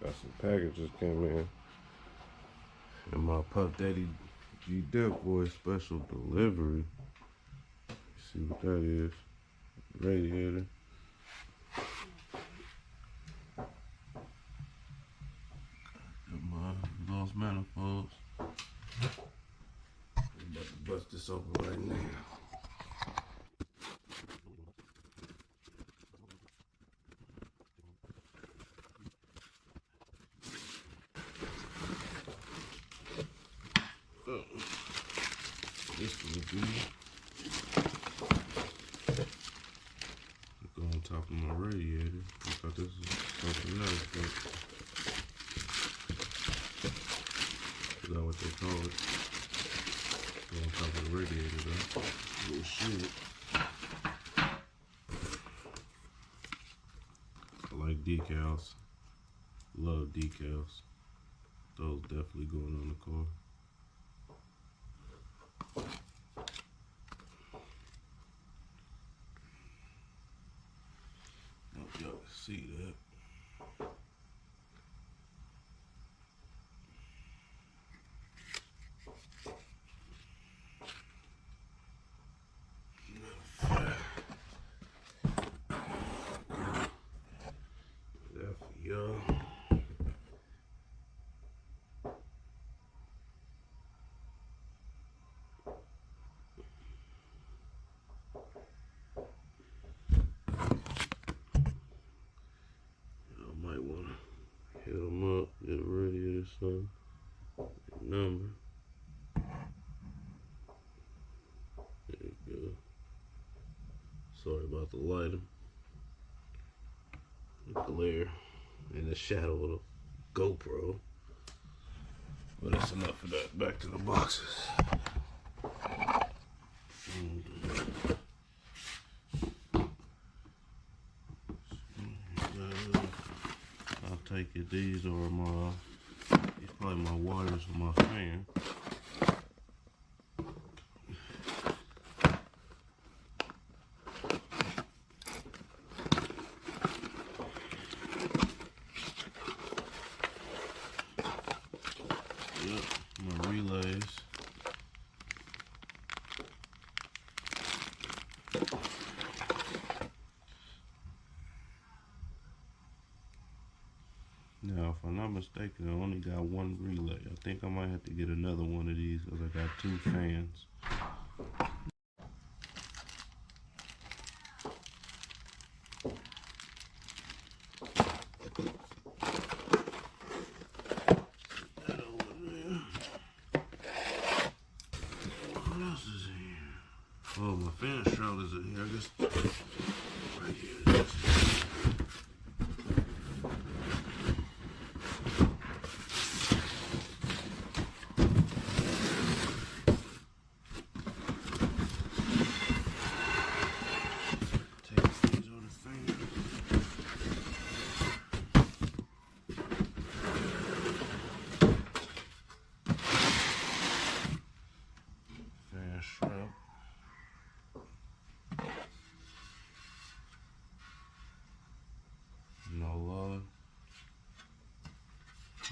Got some packages came in. And my Puff Daddy G Duck Boy special delivery. See what that is. Radiator. Got my those manifolds. I'm about to bust this open right now. This will be go on top of my radiator. I thought this was something else, but is that what they call it? Go on top of the radiator though. Oh shit. I like decals. Love decals. Those definitely going on the car. Y'all can see that. That for y'all. Might want to hit them up, get ready or something. Number. There you go. Sorry about the lighting. The glare and the shadow of the GoPro. But that's enough of that. Back to the boxes. I'll take it. These are my, these probably my wires for my fan. Yep, my relays. Now, if I'm not mistaken, I only got one relay. I think I might have to get another one of these because I got two fans. That over there. What else is in here? Oh, my fan shroud is in here. I guess right here.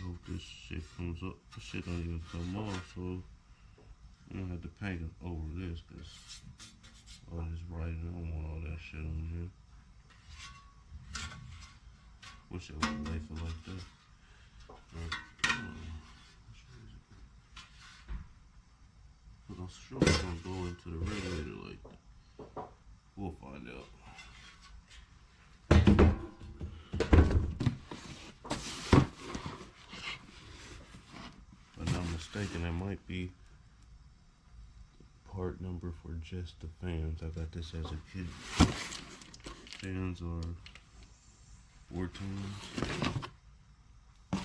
Hope this shit comes up. This shit don't even come off, so I'm gonna have to paint it over this because all this writing, I don't want all that shit on here. Wish I would lace it like that. But I'm sure it's gonna go into the radiator like that. We'll find out. Mistaken, that might be part number for just the fans. I got this as a kid. Fans are 14. Look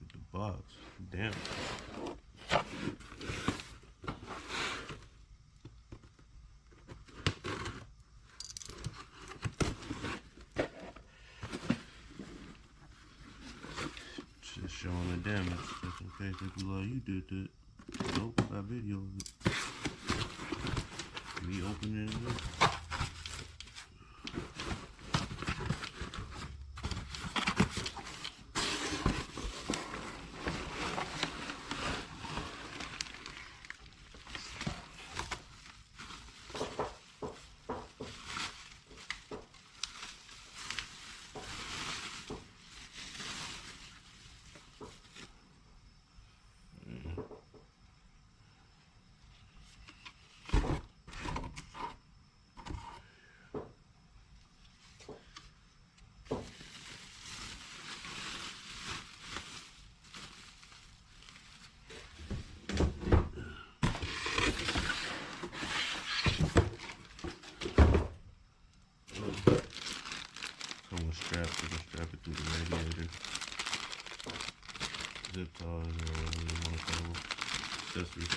at the box. Damn. Showing the damage, just in case they be like, you did that. Nope, I got video of it. me opening it. Strap it through the radiator. Zip ties or whatever you want to call them. Accessories.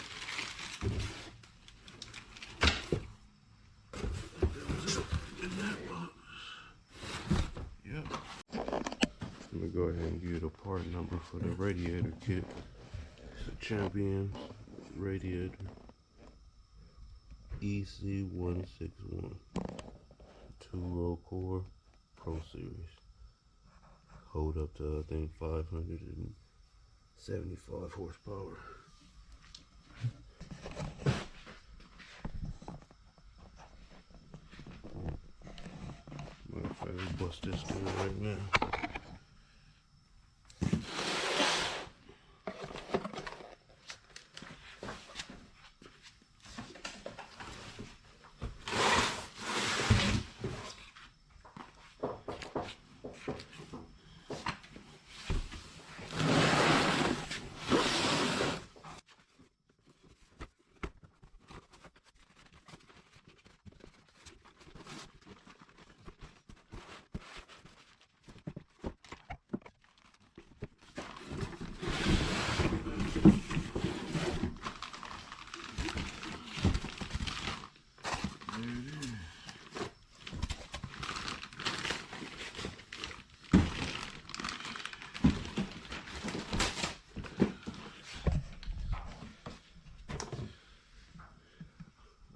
In that box. Yep. Let me go ahead and give you the part number for the radiator kit. It's a Champion Radiator EC161 2-row core Pro Series. Hold up to, I think, 575 horsepower. Matter of fact, let's bust this thing right now.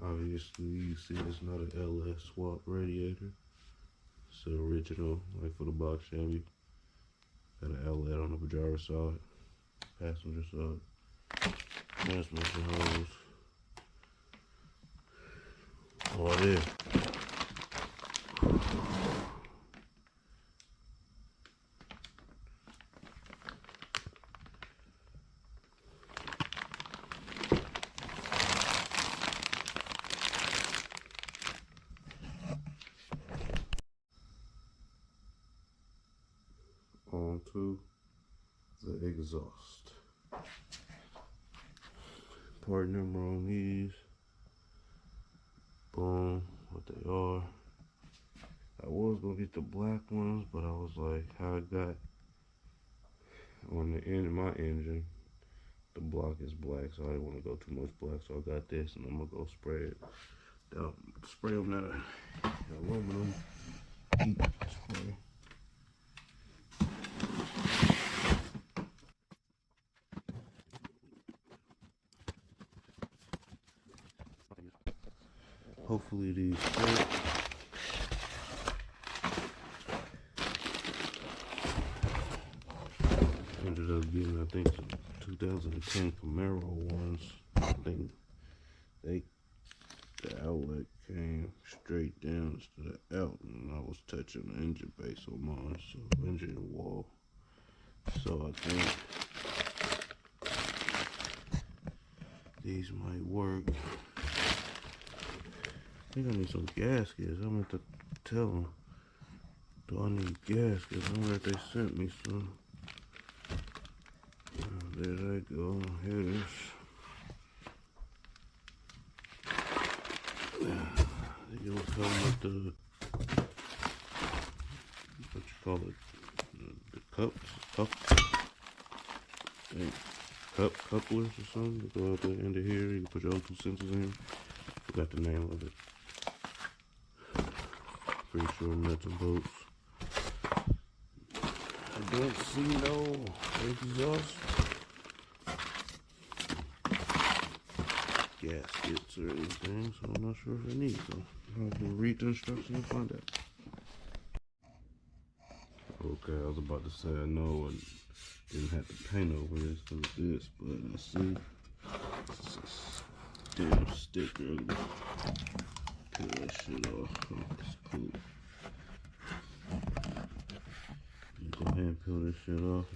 Obviously, you see it's not an LS swap radiator. It's the original, like for the box Chevy. Got an outlet on the driver's side, passenger side, transmission hose. All there. Onto the exhaust. Part number on these. Boom, what they are. I was gonna get the black ones, but I was like, how I got on the end of my engine, the block is black, so I didn't want to go too much black, so I got this, and I'm gonna go spray it. Spray them that aluminum heat spray. Hopefully these fit. Ended up getting, I think, some 2010 Camaro ones. I think the outlet came straight down instead of out, and I was touching the engine base on mine, so engine wall. So I think these might work. I think I need some gaskets. I meant to tell them, do I need gaskets? I wonder if they sent me some. There they go. Here it is. They don't come with the, what you call it, the couplers or something. They go out the end of here. You can put your O2 sensors in. Forgot the name of it. Pretty sure nuts and bolts. I don't see no exhaust. gaskets or anything, so I'm not sure if it needs them. I'll have to read the instructions and find out. Okay, I was about to say I know and didn't have to paint over this because of this, but I see it's a damn sticker. Peel that shit off. That's cool. Go ahead and peel this shit off.